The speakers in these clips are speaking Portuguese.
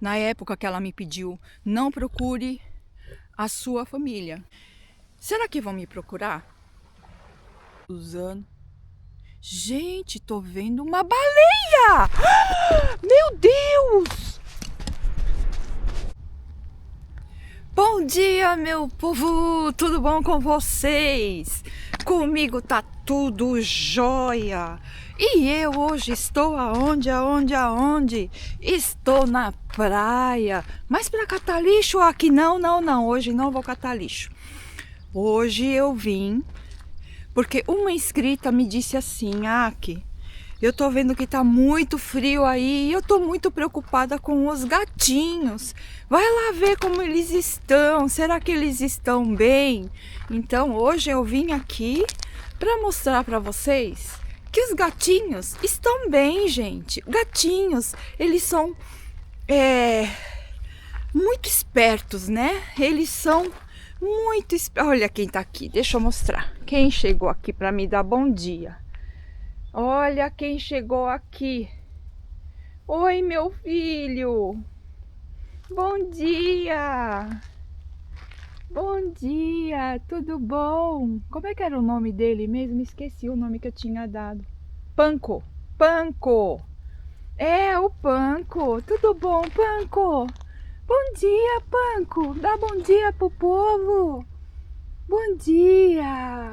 na época que ela me pediu, não procure a sua família. Será que vão me procurar? Usando. Gente, tô vendo uma baleia! Meu Deus! Bom dia, meu povo! Tudo bom com vocês? Comigo tá tudo jóia! E eu hoje estou aonde? Estou na praia. Mas para catar lixo aqui não. Hoje não vou catar lixo. Hoje eu vim porque uma inscrita me disse assim: Aki, eu tô vendo que tá muito frio aí e eu tô muito preocupada com os gatinhos. Vai lá ver como eles estão. Será que eles estão bem? Então hoje eu vim aqui para mostrar para vocês que os gatinhos estão bem, gente. Gatinhos, eles são muito espertos, né? Eles são muito espertos. Olha quem tá aqui, deixa eu mostrar. Quem chegou aqui para me dar bom dia. Olha quem chegou aqui. Oi, meu filho. Bom dia. Bom dia, tudo bom? Como é que era o nome dele mesmo? Esqueci o nome que eu tinha dado. Panco. Panco. É, o Panco. Tudo bom, Panco? Bom dia, Panco. Dá bom dia pro povo. Bom dia.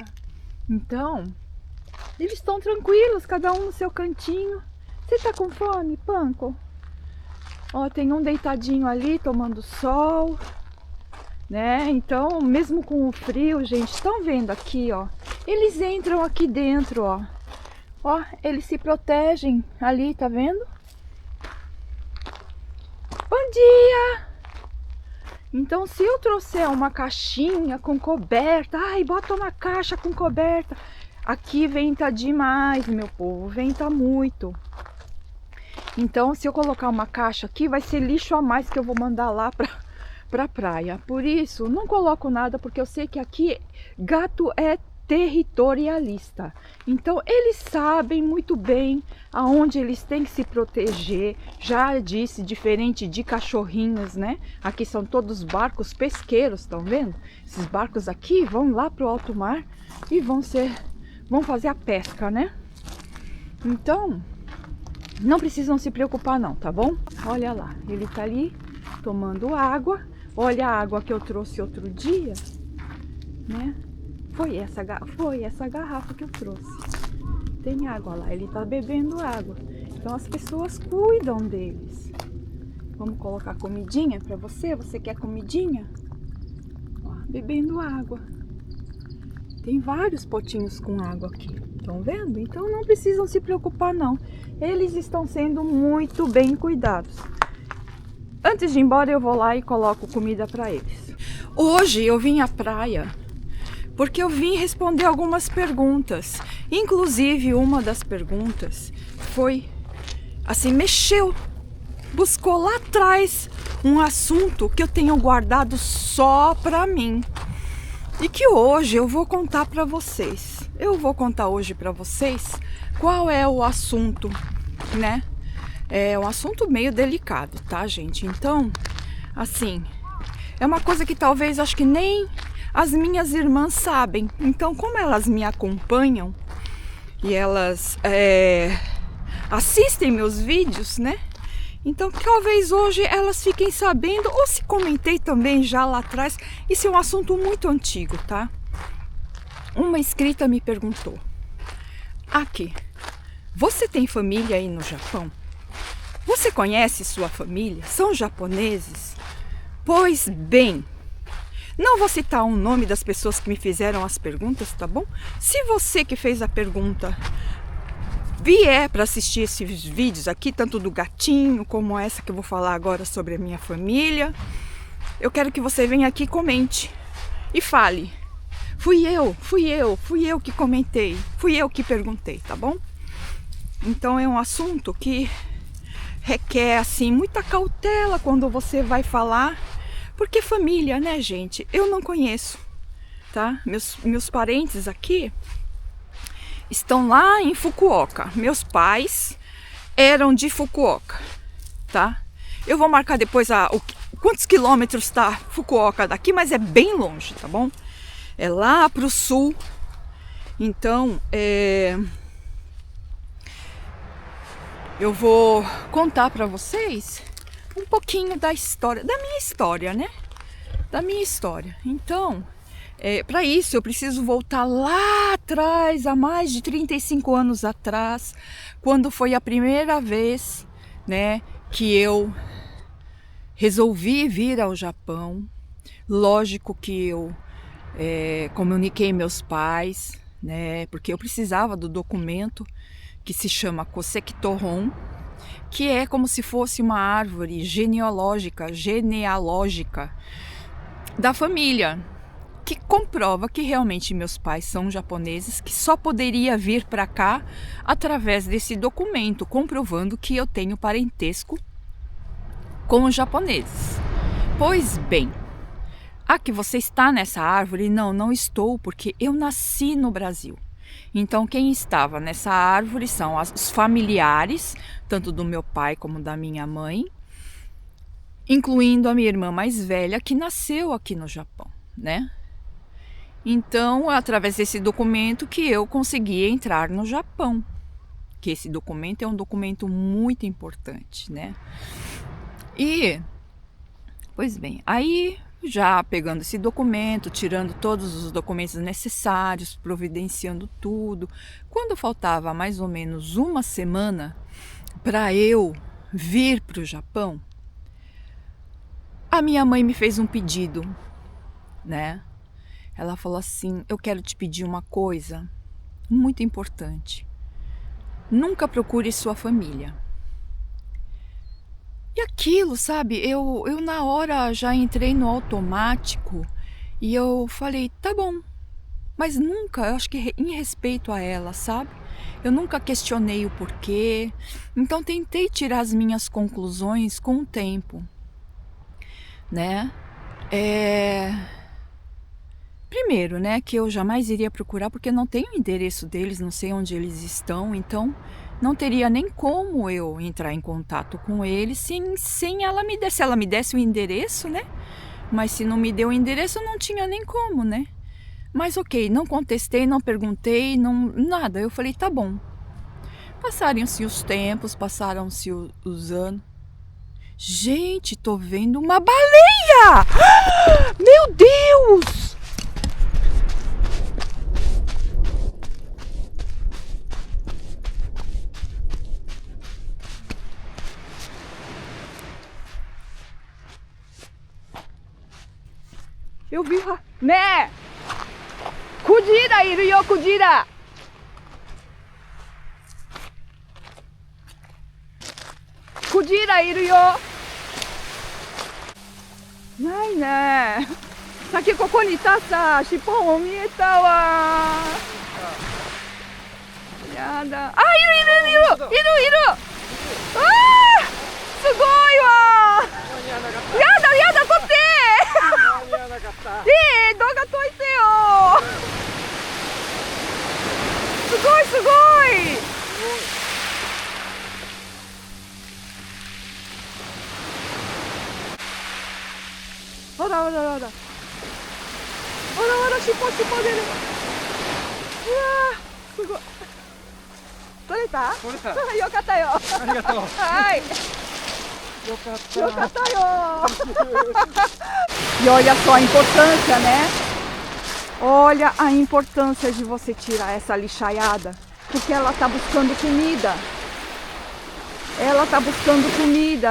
Então, eles estão tranquilos, cada um no seu cantinho. Você tá com fome, Panco? Ó, tem um deitadinho ali, tomando sol, né? Então, mesmo com o frio, gente, estão vendo aqui, ó. Eles entram aqui dentro, ó. Ó, eles se protegem ali, tá vendo? Bom dia! Então, se eu trouxer uma caixinha com coberta, ai, bota uma caixa com coberta. Aqui venta demais, meu povo, venta muito. Então, se eu colocar uma caixa aqui, vai ser lixo a mais que eu vou mandar lá pra praia. Por isso, não coloco nada, porque eu sei que aqui gato é territorialista. Então, eles sabem muito bem aonde eles têm que se proteger. Já disse, diferente de cachorrinhos, né? Aqui são todos barcos pesqueiros, estão vendo? Esses barcos aqui vão lá pro alto mar e vão fazer a pesca, né? Então, não precisam se preocupar não, tá bom? Olha lá, ele tá ali tomando água. Olha a água que eu trouxe outro dia, né? Foi essa garrafa que eu trouxe. Tem água lá, ele tá bebendo água. Então as pessoas cuidam deles. Vamos colocar comidinha pra você? Você quer comidinha? Ó, bebendo água. Tem vários potinhos com água aqui. Estão vendo? Então não precisam se preocupar não. Eles estão sendo muito bem cuidados. Antes de ir embora eu vou lá e coloco comida para eles. Hoje eu vim à praia porque eu vim responder algumas perguntas. Inclusive uma das perguntas foi assim, buscou lá atrás um assunto que eu tenho guardado só para mim. E que hoje eu vou contar para vocês. Eu vou contar hoje para vocês qual é o assunto, né? É um assunto meio delicado, tá, gente? Então, assim, é uma coisa que talvez acho que nem as minhas irmãs sabem. Então, como elas me acompanham e elas assistem meus vídeos, né? Então, talvez hoje elas fiquem sabendo, ou se comentei também já lá atrás. Isso é um assunto muito antigo, tá? Uma inscrita me perguntou: Aki, você tem família aí no Japão? Você conhece sua família? São japoneses? Pois bem, não vou citar o nome das pessoas que me fizeram as perguntas, tá bom? Se você que fez a pergunta vier para assistir esses vídeos aqui, tanto do gatinho como essa que eu vou falar agora sobre a minha família, eu quero que você venha aqui e comente e fale: fui eu que comentei, fui eu que perguntei, tá bom? Então é um assunto que requer assim muita cautela quando você vai falar, porque família, né, gente? Eu não conheço, tá? Meus parentes aqui estão lá em Fukuoka. Meus pais eram de Fukuoka, tá? Eu vou marcar depois quantos quilômetros tá Fukuoka daqui, mas é bem longe, tá bom? É lá pro sul. Então, eu vou contar para vocês um pouquinho da história, da minha história, né? Da minha história. Então, para isso eu preciso voltar lá atrás, há mais de 35 anos atrás, quando foi a primeira vez, né, que eu resolvi vir ao Japão. Lógico que eu comuniquei meus pais, né, porque eu precisava do documento que se chama Kosekitohon, que é como se fosse uma árvore genealógica da família, que comprova que realmente meus pais são japoneses, que só poderia vir para cá através desse documento, comprovando que eu tenho parentesco com os japoneses. Pois bem, que você está nessa árvore? Não, não estou, porque eu nasci no Brasil. Então, quem estava nessa árvore são os familiares, tanto do meu pai como da minha mãe, incluindo a minha irmã mais velha, que nasceu aqui no Japão, né? Então, através desse documento que eu consegui entrar no Japão. Que esse documento é um documento muito importante, né? E, pois bem, aí já pegando esse documento, tirando todos os documentos necessários, providenciando tudo. Quando faltava mais ou menos uma semana para eu vir para o Japão, a minha mãe me fez um pedido, né? Ela falou assim: eu quero te pedir uma coisa muito importante. Nunca procure sua família. E aquilo, sabe, eu na hora já entrei no automático e eu falei, tá bom. Mas nunca, eu acho que em respeito a ela, sabe? Eu nunca questionei o porquê. Então tentei tirar as minhas conclusões com o tempo, né? Primeiro, né, que eu jamais iria procurar porque não tenho o endereço deles, não sei onde eles estão, então não teria nem como eu entrar em contato com eles sem ela me desse. Se ela me desse o endereço, né? Mas se não me deu o endereço, não tinha nem como, né? Mas ok, não contestei, não perguntei, nada. Eu falei, tá bom. Passaram-se os tempos, passaram-se os anos. Gente, tô vendo uma baleia! Meu Deus! Eu vi, né? Kujira iru yo, Kujira! Kujira iru yo! Nai né? Saki koko ni ita sa, shippon o mieta wa. Yada. Iru! Ah! Sugoi wa! Yada, totte! 動画撮ってよ。すごい。ほら。尻尾出る。うわー、すごい。撮れた？撮れた。よかったよ。ありがとう。はい。よかったよ. E olha só a importância, né? Olha a importância de você tirar essa lixaiada, porque ela tá buscando comida.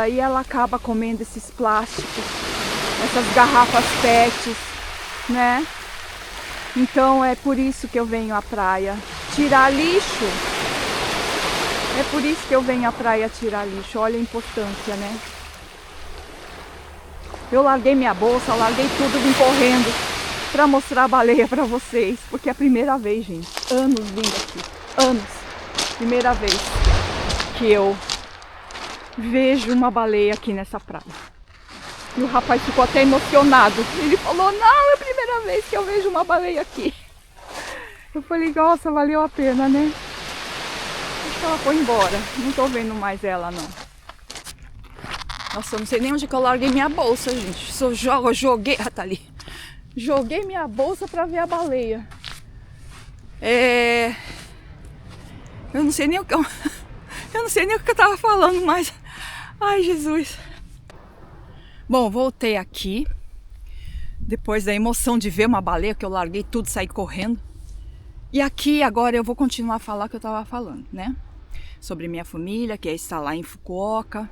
E ela acaba comendo esses plásticos, essas garrafas PETs, né? Então é por isso que eu venho à praia tirar lixo. Olha a importância, né? Eu larguei minha bolsa, larguei tudo, vim correndo para mostrar a baleia para vocês, porque é a primeira vez, gente, anos vindo aqui, primeira vez que eu vejo uma baleia aqui nessa praia. E o rapaz ficou até emocionado, ele falou, não, é a primeira vez que eu vejo uma baleia aqui. Eu falei, nossa, valeu a pena, né? Ela foi embora, não tô vendo mais ela não. Nossa, eu não sei nem onde que eu larguei minha bolsa, gente. Joguei... Ah, tá ali. Joguei minha bolsa pra ver a baleia. Eu não sei nem o que eu... Eu não sei nem o que eu tava falando, mas... Ai, Jesus. Bom, voltei aqui. Depois da emoção de ver uma baleia, que eu larguei tudo e saí correndo. E aqui agora eu vou continuar a falar o que eu tava falando, né? Sobre minha família, que está lá em Fukuoka.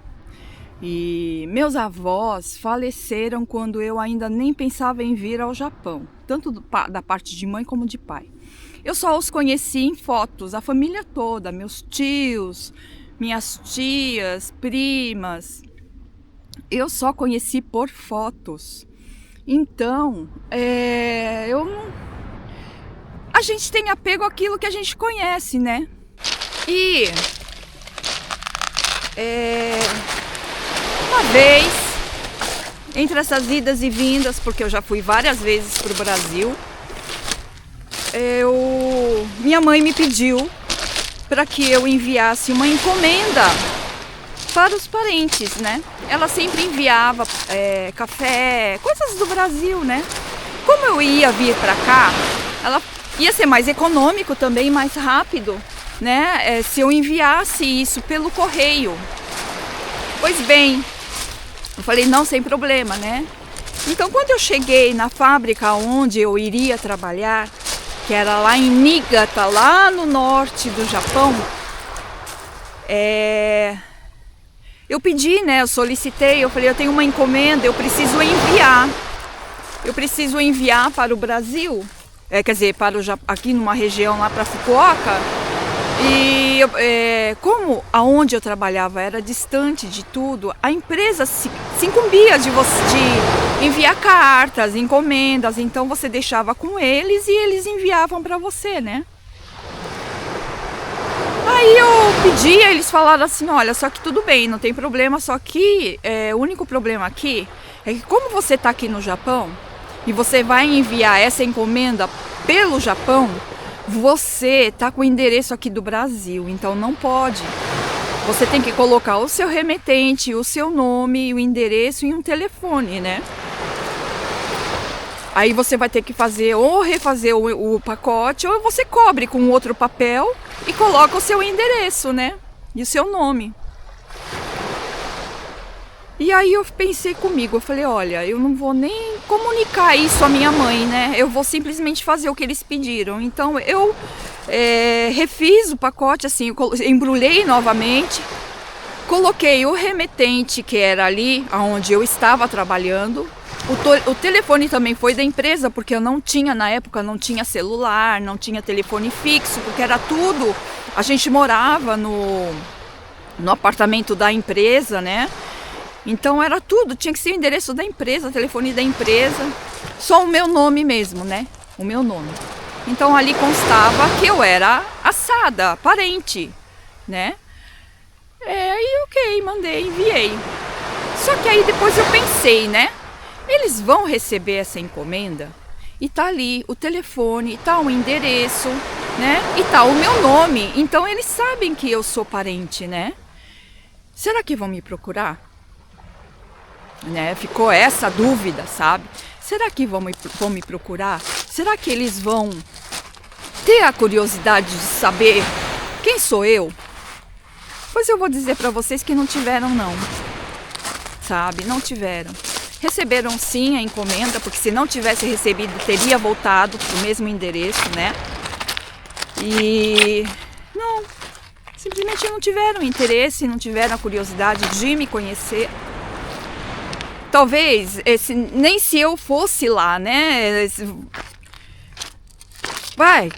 E meus avós faleceram quando eu ainda nem pensava em vir ao Japão. Tanto da parte de mãe como de pai. Eu só os conheci em fotos, a família toda, meus tios, minhas tias, primas. Eu só conheci por fotos. Então, a gente tem apego àquilo que a gente conhece, né? E uma vez, entre essas idas e vindas, porque eu já fui várias vezes para o Brasil, minha mãe me pediu para que eu enviasse uma encomenda para os parentes, né? Ela sempre enviava café, coisas do Brasil, né? Como eu ia vir para cá, ela ia ser mais econômico também, mais rápido, né? Se eu enviasse isso pelo correio. Pois bem, eu falei, não, sem problema, né? Então, quando eu cheguei na fábrica onde eu iria trabalhar, que era lá em Niigata, lá no norte do Japão, eu pedi, né? Eu solicitei, eu falei, eu tenho uma encomenda, eu preciso enviar. Eu preciso enviar para o Brasil, quer dizer, aqui numa região lá para Fukuoka. E como aonde eu trabalhava era distante de tudo, a empresa se incumbia de enviar cartas, encomendas, então você deixava com eles e eles enviavam para você, né? Aí eu pedi, eles falaram assim, olha, só que tudo bem, não tem problema, só que o único problema aqui é que como você está aqui no Japão e você vai enviar essa encomenda pelo Japão, você está com o endereço aqui do Brasil, então não pode. Você tem que colocar o seu remetente, o seu nome, o endereço e um telefone, né? Aí você vai ter que fazer ou refazer o pacote, ou você cobre com outro papel e coloca o seu endereço, né? E o seu nome. E aí eu pensei comigo, eu falei, olha, eu não vou nem comunicar isso à minha mãe, né? Eu vou simplesmente fazer o que eles pediram. Então eu refiz o pacote, assim, embrulhei novamente, coloquei o remetente que era ali onde eu estava trabalhando. O telefone também foi da empresa, porque eu não tinha, na época, não tinha celular, não tinha telefone fixo, porque era tudo. A gente morava no apartamento da empresa, né? Então era tudo, tinha que ser o endereço da empresa, telefone da empresa, só o meu nome mesmo, né? O meu nome. Então ali constava que eu era assada, parente, né? Aí ok, mandei, enviei. Só que aí depois eu pensei, né? Eles vão receber essa encomenda e tá ali o telefone, tá o endereço, né? E tá o meu nome, então eles sabem que eu sou parente, né? Será que vão me procurar? Né? Ficou essa dúvida, sabe? Será que vão me procurar? Será que eles vão ter a curiosidade de saber quem sou eu? Pois eu vou dizer para vocês que não tiveram não, sabe? Não tiveram. Receberam sim a encomenda, porque se não tivesse recebido teria voltado pro mesmo endereço, né? E não, simplesmente não tiveram interesse, não tiveram a curiosidade de me conhecer. Talvez, nem se eu fosse lá, né? Vai,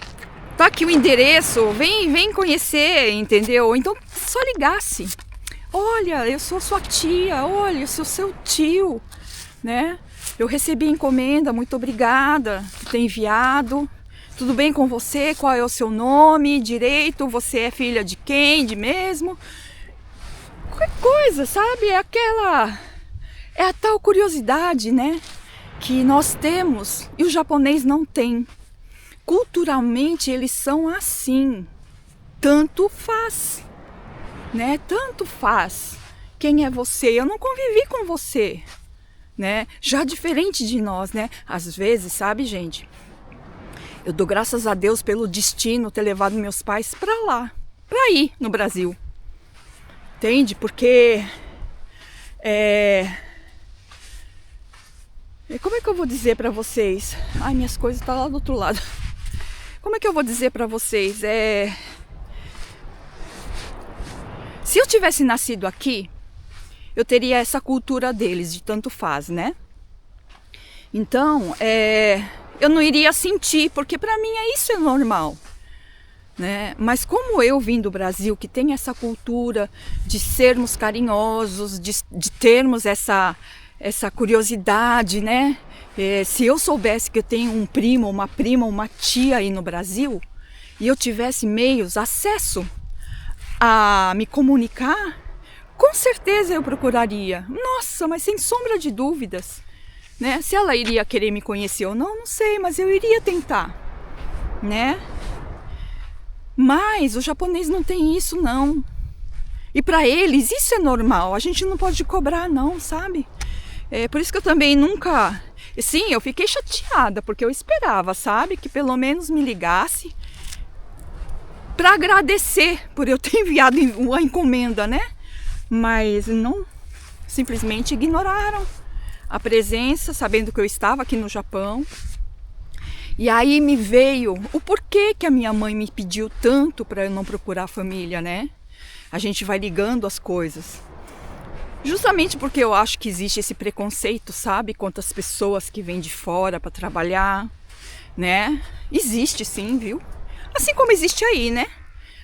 tá aqui o endereço, vem conhecer, entendeu? Então, só ligasse. Olha, eu sou sua tia, olha, eu sou seu tio, né? Eu recebi a encomenda, muito obrigada por ter enviado. Tudo bem com você? Qual é o seu nome direito? Você é filha de quem? De mesmo? Qualquer coisa, sabe? É a tal curiosidade, né, que nós temos e o japonês não tem. Culturalmente eles são assim. Tanto faz, né? Tanto faz. quem é você, eu não convivi com você, né? Já diferente de nós, né? Às vezes, sabe, gente, eu dou graças a Deus pelo destino ter levado meus pais para lá, para ir no Brasil, entende? Porque como é que eu vou dizer para vocês? Ai, minhas coisas estão lá do outro lado. Como é que eu vou dizer para vocês? Se eu tivesse nascido aqui, eu teria essa cultura deles, de tanto faz, né? Então, eu não iria sentir, porque para mim isso é normal, né? Mas como eu vim do Brasil, que tem essa cultura de sermos carinhosos, de termos essa curiosidade, né? Se eu soubesse que eu tenho um primo, uma prima, uma tia aí no Brasil, e eu tivesse meios, acesso a me comunicar, com certeza eu procuraria. Nossa, mas sem sombra de dúvidas, né? Se ela iria querer me conhecer ou não, não sei, mas eu iria tentar, né? Mas o japonês não tem isso, não. E para eles isso é normal, a gente não pode cobrar não, sabe? Por isso que eu também nunca... Sim, eu fiquei chateada, porque eu esperava, sabe? Que pelo menos me ligasse para agradecer por eu ter enviado a encomenda, né? Mas não, simplesmente ignoraram a presença, sabendo que eu estava aqui no Japão. E aí me veio o porquê que a minha mãe me pediu tanto para eu não procurar a família, né? A gente vai ligando as coisas. Justamente porque eu acho que existe esse preconceito, sabe? Contra as pessoas que vêm de fora para trabalhar, né? Existe sim, viu? Assim como existe aí, né?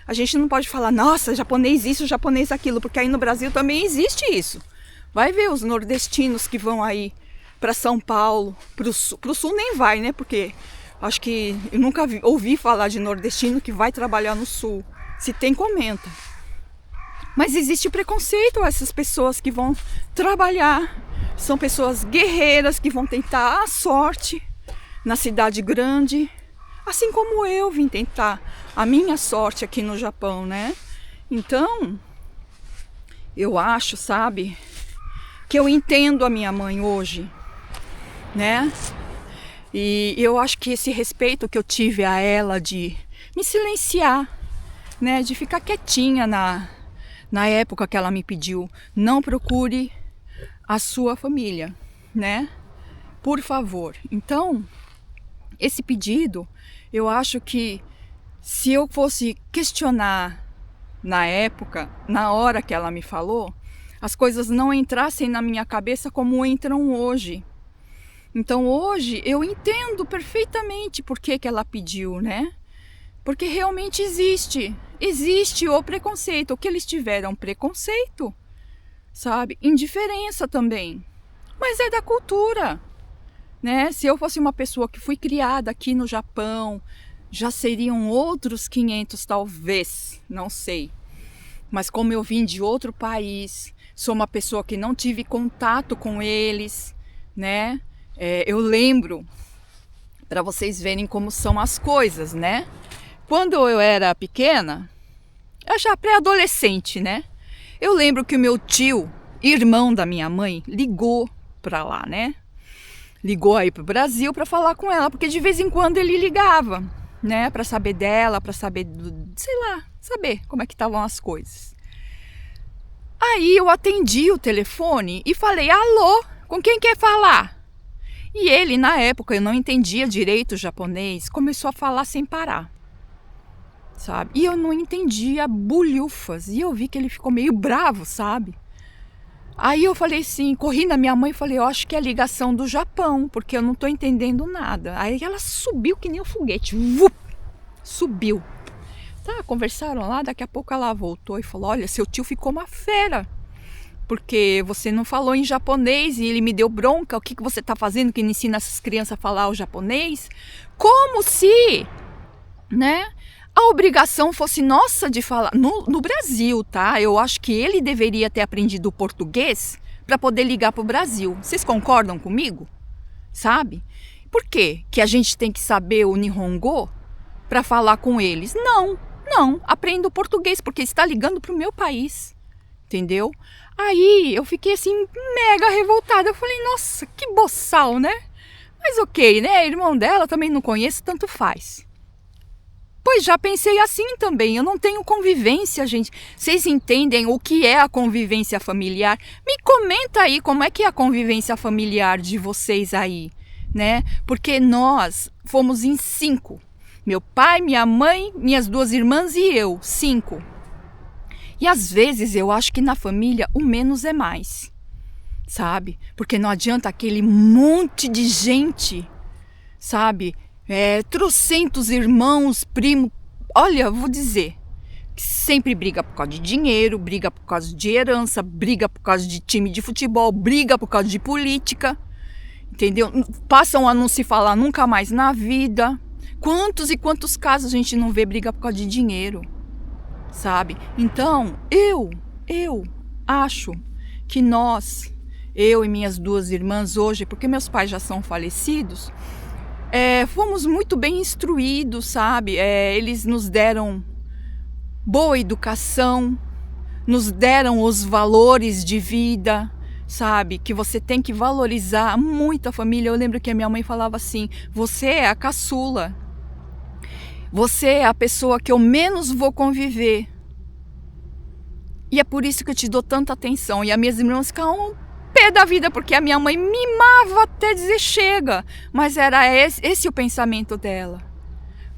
A gente não pode falar, nossa, japonês isso, japonês aquilo, porque aí no Brasil também existe isso. Vai ver os nordestinos que vão aí para São Paulo, pro sul nem vai, né? Porque acho que eu nunca ouvi falar de nordestino que vai trabalhar no sul. Se tem, comenta. Mas existe preconceito a essas pessoas que vão trabalhar. São pessoas guerreiras que vão tentar a sorte na cidade grande. Assim como eu vim tentar a minha sorte aqui no Japão, né? Então, eu acho, sabe, que eu entendo a minha mãe hoje, né? E eu acho que esse respeito que eu tive a ela de me silenciar, né? De ficar quietinha na época que ela me pediu, não procure a sua família, né? Por favor. Então, esse pedido, eu acho que se eu fosse questionar na época, na hora que ela me falou, as coisas não entrassem na minha cabeça como entram hoje. Então hoje eu entendo perfeitamente por que ela pediu, né? Porque realmente existe o preconceito. O que eles tiveram? Preconceito, sabe? Indiferença também. Mas é da cultura, né? Se eu fosse uma pessoa que fui criada aqui no Japão, já seriam outros 500 talvez, não sei. Mas como eu vim de outro país, sou uma pessoa que não tive contato com eles, né? Eu lembro, para vocês verem como são as coisas, né? Quando eu era pequena, eu já pré-adolescente, né? Eu lembro que o meu tio, irmão da minha mãe, ligou para lá, né? Ligou aí pro Brasil para falar com ela, porque de vez em quando ele ligava, né? Para saber dela, para saber, sei lá, saber como é que estavam as coisas. Aí eu atendi o telefone e falei, alô, com quem quer falar? E ele, na época, eu não entendia direito o japonês, começou a falar sem parar. Sabe? E eu não entendia bulhufas. E eu vi que ele ficou meio bravo, sabe? Aí eu falei assim, corri na minha mãe e falei, eu acho que é a ligação do Japão, porque eu não tô entendendo nada. Aí ela subiu que nem um foguete. Vup, subiu. Tá, conversaram lá, daqui a pouco ela voltou e falou, olha, seu tio ficou uma fera. Porque você não falou em japonês e ele me deu bronca. O que você tá fazendo que não ensina essas crianças a falar o japonês? Como se, né? A obrigação fosse nossa de falar, no Brasil, tá? Eu acho que ele deveria ter aprendido o português para poder ligar para o Brasil. Vocês concordam comigo? Sabe? Por quê? Que a gente tem que saber o Nihongo para falar com eles? Não, aprenda o português, porque está ligando para o meu país, entendeu? Aí eu fiquei assim, mega revoltada. Eu falei, nossa, que boçal, né? Mas ok, né? Irmão dela também não conheço, tanto faz. Pois já pensei assim também, eu não tenho convivência, gente. Vocês entendem o que é a convivência familiar? Me comenta aí como é que é a convivência familiar de vocês aí, né? Porque nós fomos em 5. Meu pai, minha mãe, minhas 2 irmãs e eu, 5. E às vezes eu acho que na família o menos é mais, sabe? Porque não adianta aquele monte de gente, sabe? Trocentos irmãos, primos. Olha, vou dizer, que sempre briga por causa de dinheiro, briga por causa de herança, briga por causa de time de futebol, briga por causa de política, entendeu? Passam a não se falar nunca mais na vida. Quantos e quantos casos a gente não vê briga por causa de dinheiro, sabe? Então, eu acho que nós, eu e minhas 2 irmãs hoje, porque meus pais já são falecidos, fomos muito bem instruídos, sabe? Eles nos deram boa educação, nos deram os valores de vida, sabe? Que você tem que valorizar muito a família. Eu lembro que a minha mãe falava assim, você é a caçula, você é a pessoa que eu menos vou conviver. E é por isso que eu te dou tanta atenção. E as minhas irmãs ficavam pé da vida, porque a minha mãe mimava até dizer chega. Mas era esse o pensamento dela.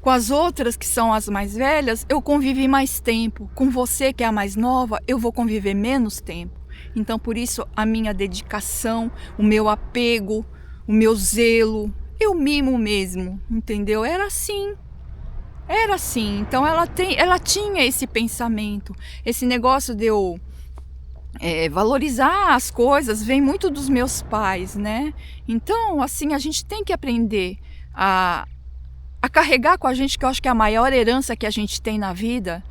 Com as outras, que são as mais velhas, eu convivi mais tempo. Com você, que é a mais nova, eu vou conviver menos tempo. Então, por isso, a minha dedicação, o meu apego, o meu zelo, eu mimo mesmo, entendeu? Era assim. Era assim. Então, ela tinha esse pensamento. Esse negócio de eu valorizar as coisas vem muito dos meus pais, né? Então, assim, a gente tem que aprender a carregar com a gente, que eu acho que a maior herança que a gente tem na vida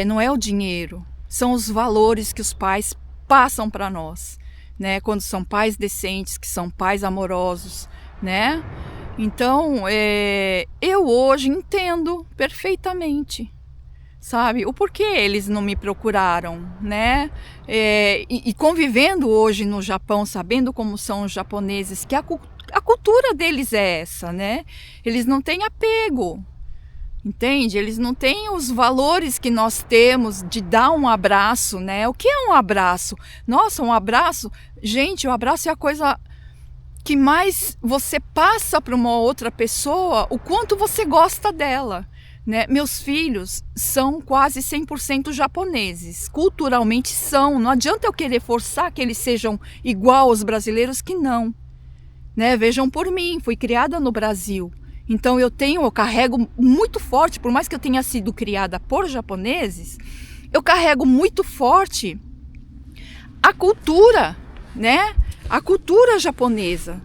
não é o dinheiro, são os valores que os pais passam para nós, né? Quando são pais decentes, que são pais amorosos, né? Então, eu hoje entendo perfeitamente, sabe? O porquê eles não me procuraram, né? E convivendo hoje no Japão, sabendo como são os japoneses, que a cultura deles é essa, né? Eles não têm apego, entende? Eles não têm os valores que nós temos de dar um abraço, né? O que é um abraço? Nossa, um abraço... Gente, o abraço é a coisa que mais você passa para uma outra pessoa, o quanto você gosta dela, né? Meus filhos são quase 100% japoneses, culturalmente são, não adianta eu querer forçar que eles sejam igual aos brasileiros, que não, né? Vejam por mim, fui criada no Brasil, então eu carrego muito forte, por mais que eu tenha sido criada por japoneses, eu carrego muito forte a cultura, né? A cultura japonesa,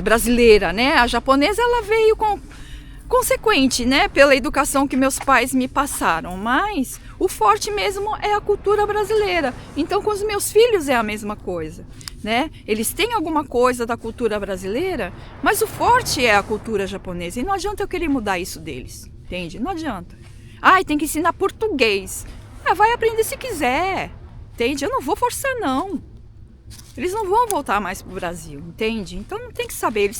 brasileira, né? A japonesa, ela veio consequente, né? Pela educação que meus pais me passaram. Mas o forte mesmo é a cultura brasileira. Então, com os meus filhos é a mesma coisa, né? Eles têm alguma coisa da cultura brasileira, mas o forte é a cultura japonesa. E não adianta eu querer mudar isso deles, entende? Não adianta. Tem que ensinar português. Vai aprender se quiser, entende? Eu não vou forçar, não. Eles não vão voltar mais pro Brasil, entende? Então não tem que saber.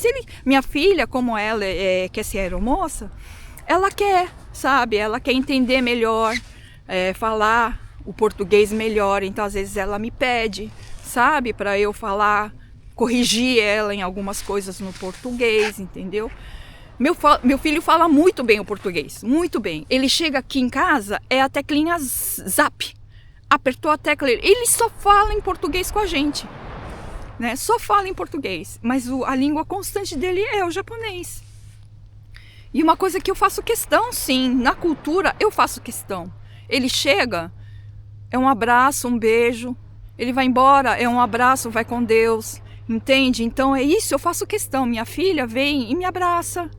Minha filha, como ela quer ser aeromoça, ela quer, sabe? Ela quer entender melhor, falar o português melhor. Então às vezes ela me pede, sabe? Para eu falar, corrigir ela em algumas coisas no português, entendeu? Meu filho fala muito bem o português, muito bem. Ele chega aqui em casa, a teclinha zap. Apertou a tecla, ele só fala em português com a gente, né? Só fala em português, mas a língua constante dele é o japonês. E uma coisa que eu faço questão, sim, na cultura eu faço questão. Ele chega, é um abraço, um beijo. Ele vai embora, é um abraço, vai com Deus, entende? Então é isso, eu faço questão. Minha filha vem e me abraça.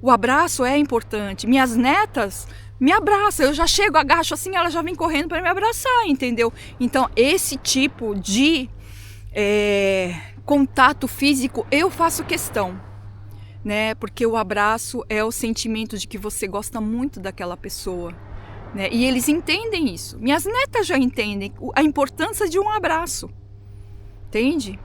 O abraço é importante. Minhas netas me abraça, eu já chego, agacho assim, ela já vem correndo para me abraçar, entendeu? Então, esse tipo de contato físico eu faço questão, né? Porque o abraço é o sentimento de que você gosta muito daquela pessoa, né? E eles entendem isso. Minhas netas já entendem a importância de um abraço, entende?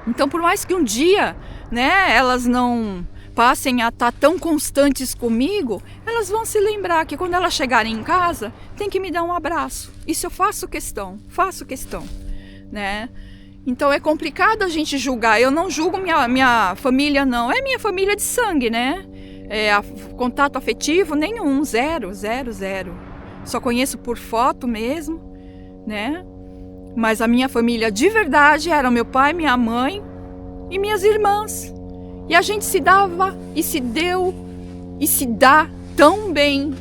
Então, por mais que um dia, né, elas não passem a estar tão constantes comigo, elas vão se lembrar que quando elas chegarem em casa, tem que me dar um abraço. Isso eu faço questão, né? Então é complicado a gente julgar. Eu não julgo minha família, não. É minha família de sangue, né? Contato afetivo nenhum, zero. Só conheço por foto mesmo, né? Mas a minha família de verdade era meu pai, minha mãe e minhas irmãs. E a gente se dava e se deu e se dá tão bem.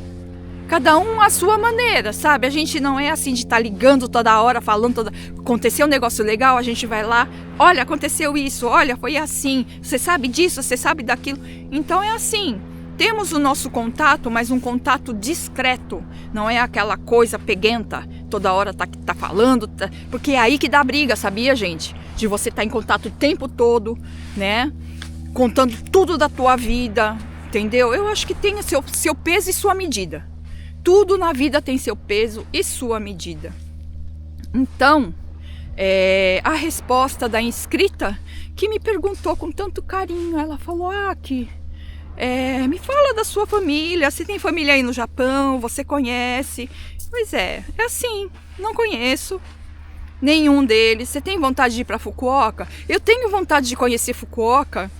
Cada um à sua maneira, sabe? A gente não é assim de estar ligando toda hora, falando aconteceu um negócio legal, a gente vai lá, olha, aconteceu isso, olha, foi assim, você sabe disso, você sabe daquilo. Então é assim, temos o nosso contato, mas um contato discreto, não é aquela coisa peguenta, toda hora tá falando, porque é aí que dá briga, sabia, gente? De você estar em contato o tempo todo, né? Contando tudo da tua vida, entendeu? Eu acho que tem seu peso e sua medida. Tudo na vida tem seu peso e sua medida. Então, a resposta da inscrita que me perguntou com tanto carinho, ela falou, me fala da sua família, você tem família aí no Japão, você conhece? Pois é assim, não conheço nenhum deles. Você tem vontade de ir para Fukuoka? Eu tenho vontade de conhecer Fukuoka,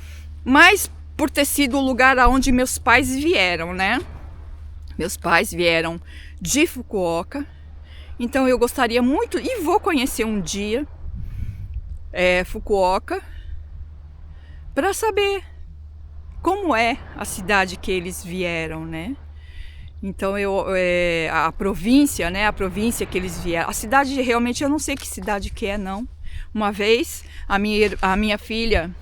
mas por ter sido o lugar aonde meus pais vieram, né? Meus pais vieram de Fukuoka, então eu gostaria muito e vou conhecer um dia Fukuoka para saber como é a cidade que eles vieram, né? Então a província, né? A província que eles vieram, a cidade realmente eu não sei que cidade que é, não. Uma vez a minha filha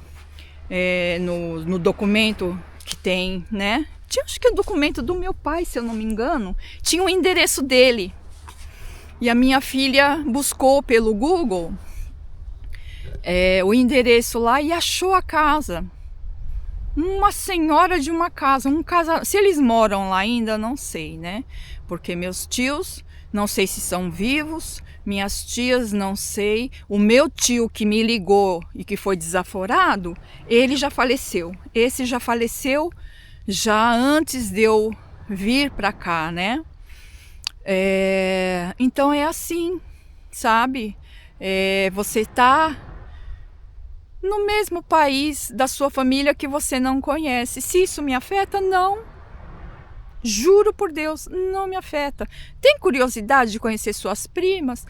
no documento que tem, né? Acho que é o documento do meu pai, se eu não me engano, tinha o endereço dele. E a minha filha buscou pelo Google o endereço lá e achou a casa. Uma senhora de uma casa, se eles moram lá ainda, não sei, né? Porque meus tios, não sei se são vivos, minhas tias, não sei. O meu tio que me ligou e que foi desaforado, ele já faleceu. Esse já faleceu já antes de eu vir para cá, né? Então é assim, sabe? Você tá no mesmo país da sua família que você não conhece. Se isso me afeta, não. Juro por Deus, não me afeta. Tem curiosidade de conhecer suas primas?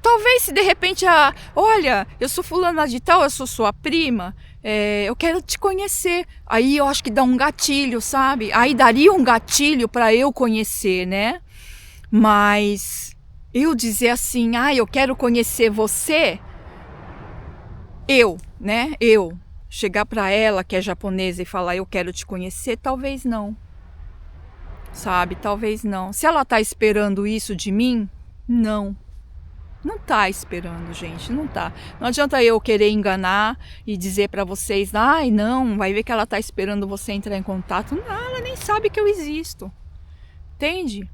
Talvez se de repente, olha, eu sou fulana de tal, eu sou sua prima, eu quero te conhecer. Aí eu acho que dá um gatilho, sabe? Aí daria um gatilho para eu conhecer, né? Mas eu dizer assim, eu quero conhecer você, né? Eu chegar para ela que é japonesa e falar, eu quero te conhecer, talvez não. Sabe? Talvez não. Se ela tá esperando isso de mim, não. Não tá esperando, gente, não tá. Não adianta eu querer enganar e dizer para vocês, não, vai ver que ela tá esperando você entrar em contato. Não, ela nem sabe que eu existo. Entende?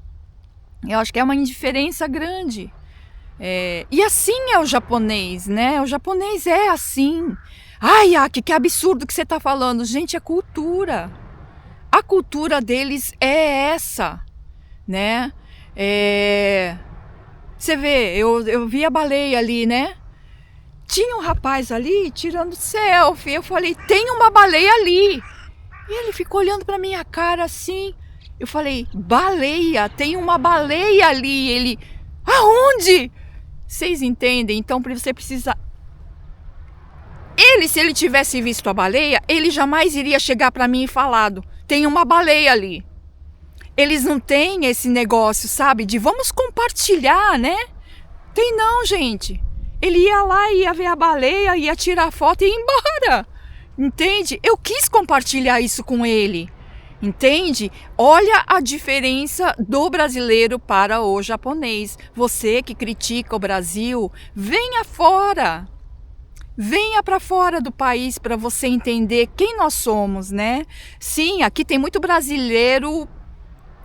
Eu acho que é uma indiferença grande. E assim é o japonês, né? O japonês é assim. Que absurdo que você tá falando. Gente, é cultura. A cultura deles é essa, né? Você vê, eu vi a baleia ali, né? Tinha um rapaz ali tirando selfie. Eu falei, tem uma baleia ali. E ele ficou olhando pra minha cara assim. Eu falei, baleia, tem uma baleia ali. Ele, aonde? Vocês entendem? Então você precisa... Se ele tivesse visto a baleia, ele jamais iria chegar pra mim e falado, tem uma baleia ali. Eles não têm esse negócio, sabe? De vamos compartilhar, né? Tem não, gente. Ele ia lá, ia ver a baleia, ia tirar foto e ir embora. Entende? Eu quis compartilhar isso com ele. Entende? Olha a diferença do brasileiro para o japonês. Você que critica o Brasil, venha fora. Venha para fora do país para você entender quem nós somos, né? Sim, aqui tem muito brasileiro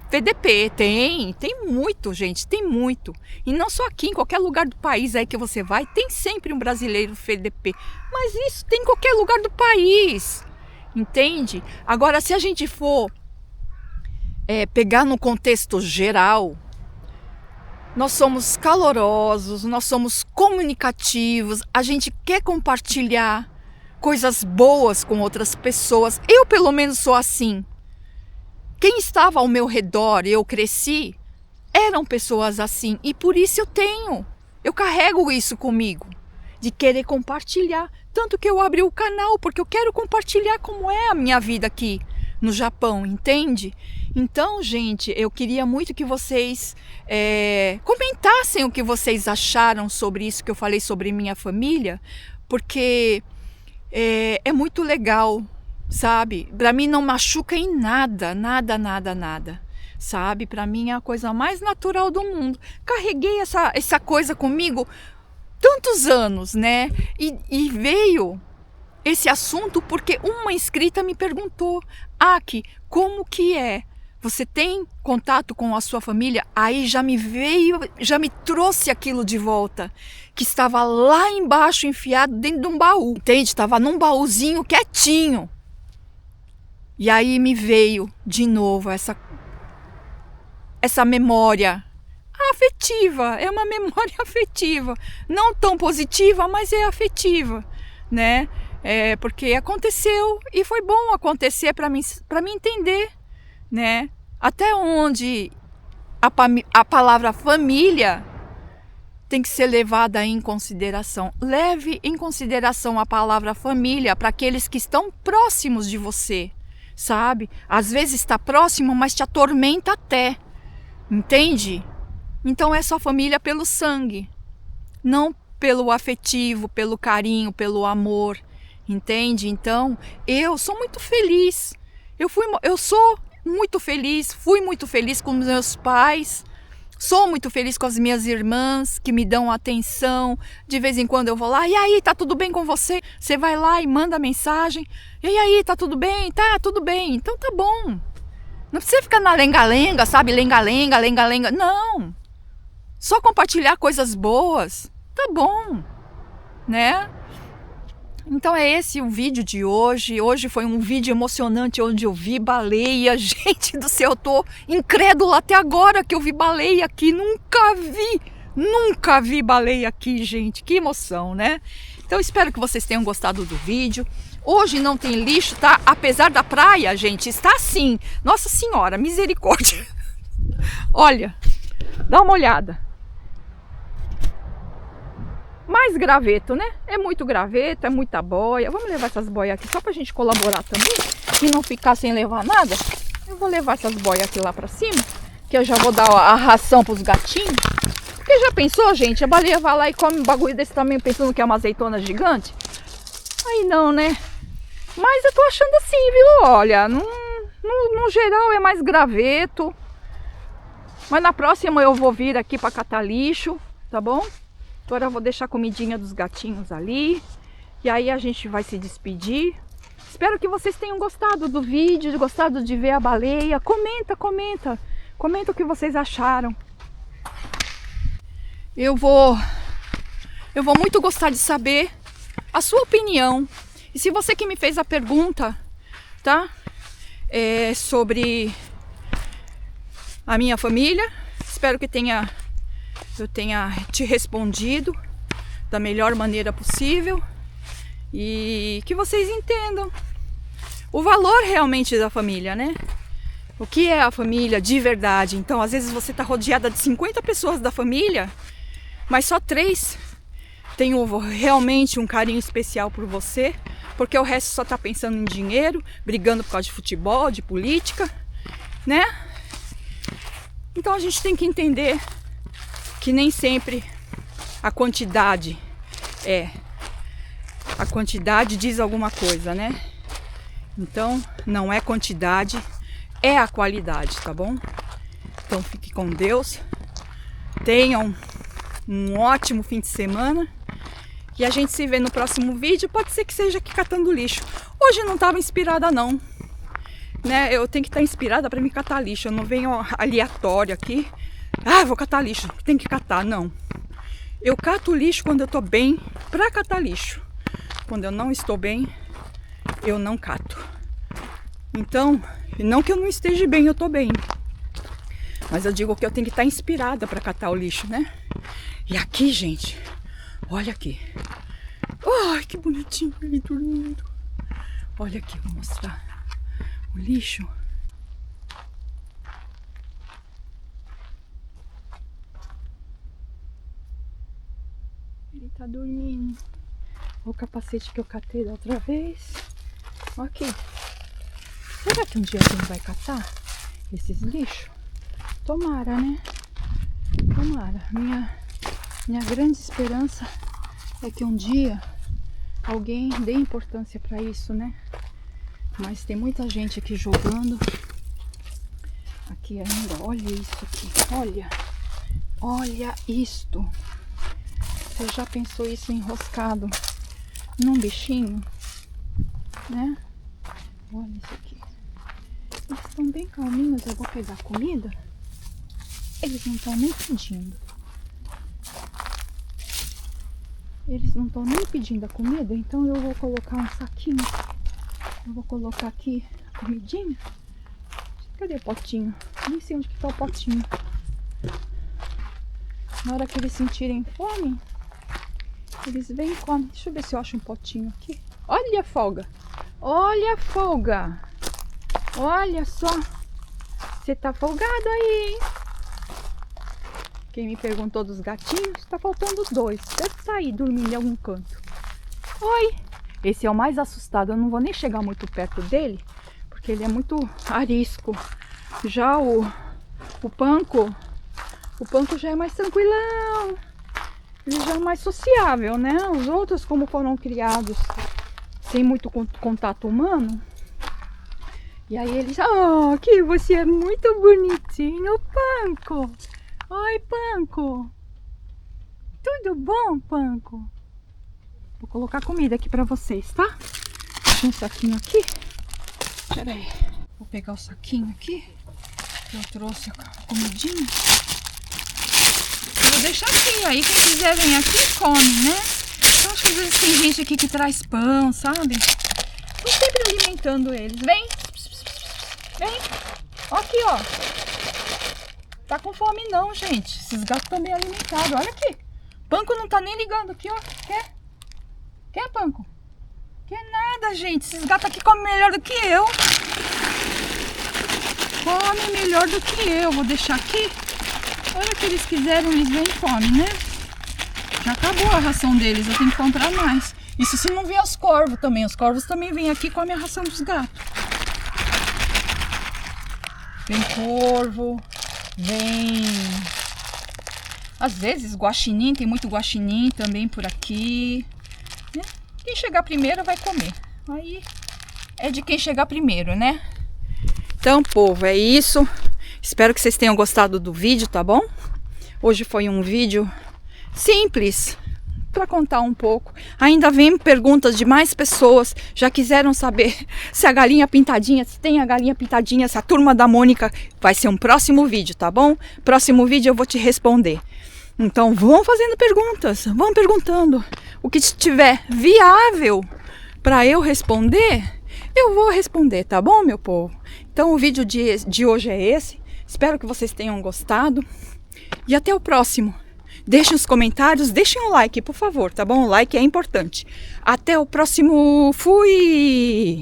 FDP, tem muito, gente, tem muito. E não só aqui, em qualquer lugar do país aí que você vai, tem sempre um brasileiro FDP. Mas isso tem em qualquer lugar do país, entende? Agora, se a gente for pegar no contexto geral, nós somos calorosos, nós somos comunicativos, a gente quer compartilhar coisas boas com outras pessoas. Eu, pelo menos, sou assim. Quem estava ao meu redor, eu cresci, eram pessoas assim. E por isso eu carrego isso comigo, de querer compartilhar. Tanto que eu abri o canal, porque eu quero compartilhar como é a minha vida aqui no Japão, entende? Então, gente, eu queria muito que vocês comentassem o que vocês acharam sobre isso que eu falei sobre minha família, porque é muito legal, sabe? Para mim não machuca em nada, nada, sabe? Para mim é a coisa mais natural do mundo. Carreguei essa coisa comigo tantos anos, né? E veio esse assunto porque uma inscrita me perguntou: Aki, como que é? Você tem contato com a sua família? Aí já me trouxe aquilo de volta, que estava lá embaixo, enfiado dentro de um baú, entende? Estava num baúzinho quietinho. E aí me veio de novo essa memória afetiva, é uma memória afetiva, não tão positiva, mas é afetiva, né? Porque aconteceu e foi bom acontecer para mim entender, né? Até onde a palavra família tem que ser levada em consideração. Leve em consideração a palavra família para aqueles que estão próximos de você, sabe? Às vezes está próximo, mas te atormenta até, entende? Então é só família pelo sangue, não pelo afetivo, pelo carinho, pelo amor, entende? Então eu sou muito feliz, eu sou muito feliz, fui muito feliz com meus pais, sou muito feliz com as minhas irmãs que me dão atenção. De vez em quando eu vou lá, e aí, tá tudo bem com você? Você vai lá e manda mensagem, e aí, tá tudo bem? Tá, tudo bem, então tá bom. Não precisa ficar na lenga-lenga, sabe? Lenga-lenga, lenga-lenga, não. Só compartilhar coisas boas, tá bom, né? Então é esse o vídeo de hoje. Hoje foi um vídeo emocionante onde eu vi baleia. Gente do céu, eu tô incrédula até agora que eu vi baleia aqui. Nunca vi baleia aqui, gente. Que emoção, né? Então espero que vocês tenham gostado do vídeo. Hoje não tem lixo, tá? Apesar da praia, gente, está assim. Nossa Senhora, misericórdia. Olha, dá uma olhada. Mais graveto, né? É muito graveto, é muita boia. Vamos levar essas boias aqui só pra gente colaborar também e não ficar sem levar nada. Eu vou levar essas boias aqui lá pra cima, que eu já vou dar a ração pros gatinhos. Porque já pensou, gente? A baleia vai lá e come um bagulho desse tamanho pensando que é uma azeitona gigante? Aí não, né? Mas eu tô achando assim, viu? Olha, no geral é mais graveto. Mas na próxima eu vou vir aqui pra catar lixo, tá bom? Agora eu vou deixar a comidinha dos gatinhos ali. E aí a gente vai se despedir. Espero que vocês tenham gostado do vídeo, gostado de ver a baleia. Comenta o que vocês acharam. Eu vou muito gostar de saber a sua opinião. E se você que me fez a pergunta, tá? Sobre a minha família, espero que eu tenha te respondido da melhor maneira possível e que vocês entendam o valor realmente da família, né? O que é a família de verdade. Então, às vezes você está rodeada de 50 pessoas da família, mas só 3 têm realmente um carinho especial por você, porque o resto só está pensando em dinheiro, brigando por causa de futebol, de política, né? Então a gente tem que entender que nem sempre a quantidade diz alguma coisa, né? Então não é quantidade, é a qualidade, tá bom? Então fique com Deus, tenham um ótimo fim de semana e a gente se vê no próximo vídeo. Pode ser que seja aqui catando lixo. Hoje não estava inspirada não, né, eu tenho que estar inspirada para me catar lixo. Eu não venho aleatório aqui. Ah, vou catar lixo, tem que catar, não. Eu cato lixo quando eu tô bem pra catar lixo. Quando eu não estou bem, eu não cato. Então, não que eu não esteja bem, eu tô bem. Mas eu digo que eu tenho que estar inspirada pra catar o lixo, né? E aqui, gente, olha aqui. Ai, que bonitinho ele dormindo. Olha aqui, vou mostrar o lixo. Ele tá dormindo. O capacete que eu catei da outra vez. Aqui. Será que um dia alguém vai catar esses lixos? Tomara, né? Tomara. Minha grande esperança é que um dia alguém dê importância pra isso, né? Mas tem muita gente aqui jogando. Aqui ainda. Olha isso aqui. Olha. Olha isto. Você já pensou isso enroscado num bichinho? Né? Olha isso aqui. Eles estão bem calminhos. Eu vou pegar comida. Eles não estão nem pedindo. Eles não estão nem pedindo a comida. Então eu vou colocar um saquinho. Eu vou colocar aqui a comidinha. Cadê o potinho? Nem sei onde que tá o potinho. Na hora que eles sentirem fome, eles vêm e comem. Deixa eu ver se eu acho um potinho aqui. Olha a folga. Olha a folga. Olha só. Você tá folgado aí, hein? Quem me perguntou dos gatinhos, tá faltando 2. Deve estar aí dormindo em algum canto. Oi. Esse é o mais assustado. Eu não vou nem chegar muito perto dele, porque ele é muito arisco. Já o Panko já é mais tranquilão. Ele já é mais sociável, né? Os outros, como foram criados sem muito contato humano. E aí eles... Oh, que você é muito bonitinho, Panko. Oi, Panko. Tudo bom, Panko? Vou colocar comida aqui pra vocês, tá? Deixa um saquinho aqui. Pera aí. Vou pegar o saquinho aqui. Que eu trouxe a comidinha. Vou deixar assim, aí quem quiser vir aqui, come, né? Eu acho que às vezes tem gente aqui que traz pão, sabe? Tô sempre alimentando eles. Vem! Vem! Ó aqui, ó. Tá com fome não, gente. Esses gatos estão bem alimentados. Olha aqui. Panko não tá nem ligando aqui, ó. Quer? Quer, Panko? Quer nada, gente. Esses gatos aqui comem melhor do que eu. Comem melhor do que eu. Vou deixar aqui. A hora que eles quiserem, eles vêm e comem, né? Já acabou a ração deles. Eu tenho que comprar mais. Isso se não vier os corvos também. Os corvos também vêm aqui e comem a ração dos gatos. Vem corvo. Vem... Às vezes guaxinim. Tem muito guaxinim também por aqui. Né? Quem chegar primeiro vai comer. Aí é de quem chegar primeiro, né? Então, povo, é isso. Espero que vocês tenham gostado do vídeo, tá bom? Hoje foi um vídeo simples para contar um pouco. Ainda vem perguntas de mais pessoas. Já quiseram saber se a galinha pintadinha, se tem a galinha pintadinha, se a turma da Mônica. Vai ser um próximo vídeo, tá bom? Próximo vídeo eu vou te responder. Então vão fazendo perguntas, vão perguntando. O que estiver viável para eu responder, eu vou responder, tá bom, meu povo? Então o vídeo de hoje é esse. Espero que vocês tenham gostado. E até o próximo. Deixem os comentários, deixem um like, por favor, tá bom? O like é importante. Até o próximo. Fui!